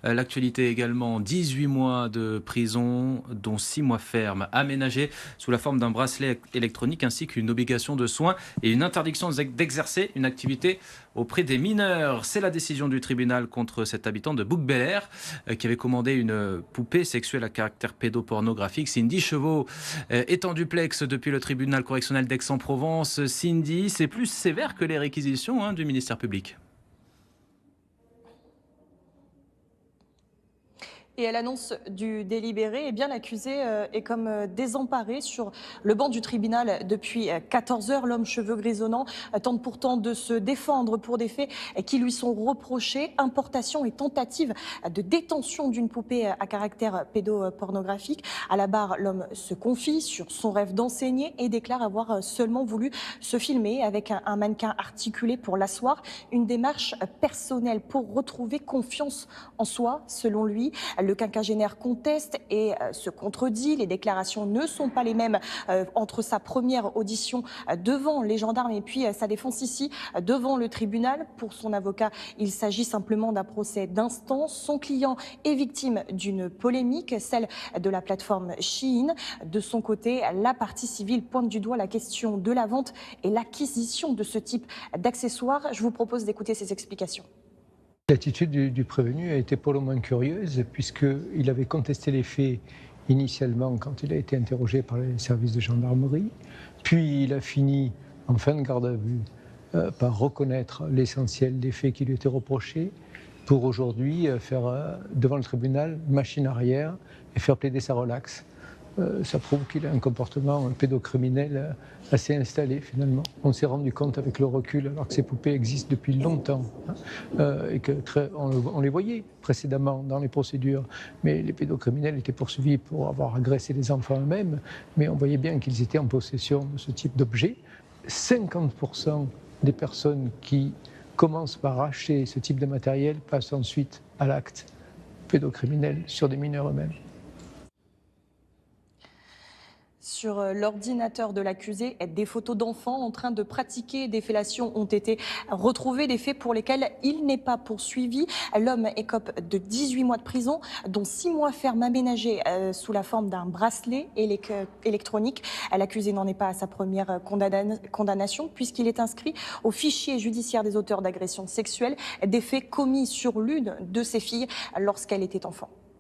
L'actualité également, 18 mois de prison, dont 6 mois ferme, aménagés sous la forme d'un bracelet électronique ainsi qu'une obligation de soins et une interdiction d'exercer une activité auprès des mineurs. C'est la décision du tribunal contre cet habitant de Bouc-Bel-Air qui avait commandé une poupée sexuelle à caractère pédopornographique. Cindy Chevaux est en duplex depuis le tribunal correctionnel d'Aix-en-Provence. Cindy, c'est plus sévère que les réquisitions du ministère public. Et à l'annonce du délibéré, eh bien l'accusé est comme désemparé sur le banc du tribunal depuis 14 heures. L'homme cheveux grisonnants tente pourtant de se défendre pour des faits qui lui sont reprochés: importation et tentative de détention d'une poupée à caractère pédopornographique. À la barre, l'homme se confie sur son rêve d'enseigner et déclare avoir seulement voulu se filmer avec un mannequin articulé pour l'asseoir. Une démarche personnelle pour retrouver confiance en soi, selon lui. Le quinquagénaire conteste et se contredit. Les déclarations ne sont pas les mêmes entre sa première audition devant les gendarmes et puis sa défense ici devant le tribunal. Pour son avocat, il s'agit simplement d'un procès d'instance. Son client est victime d'une polémique, celle de la plateforme Shein. De son côté, la partie civile pointe du doigt la question de la vente et l'acquisition de ce type d'accessoires. Je vous propose d'écouter ses explications. L'attitude du prévenu a été pour le moins curieuse, puisqu'il avait contesté les faits initialement quand il a été interrogé par les services de gendarmerie, puis il a fini en fin de garde à vue par reconnaître l'essentiel des faits qui lui étaient reprochés, pour aujourd'hui faire devant le tribunal machine arrière et faire plaider sa relaxe. Ça prouve qu'il a un comportement pédocriminel assez installé finalement. On s'est rendu compte avec le recul, alors que ces poupées existent depuis longtemps, et on les voyait précédemment dans les procédures, mais les pédocriminels étaient poursuivis pour avoir agressé les enfants eux-mêmes, mais on voyait bien qu'ils étaient en possession de ce type d'objet. 50% des personnes qui commencent par acheter ce type de matériel passent ensuite à l'acte pédocriminel sur des mineurs eux-mêmes. Sur l'ordinateur de l'accusé, des photos d'enfants en train de pratiquer des fellations ont été retrouvées, des faits pour lesquels il n'est pas poursuivi. L'homme écope de 18 mois de prison, dont 6 mois ferme aménagés sous la forme d'un bracelet électronique. L'accusé n'en est pas à sa première condamnation, puisqu'il est inscrit au fichier judiciaire des auteurs d'agressions sexuelles, des faits commis sur l'une de ses filles lorsqu'elle était enfant.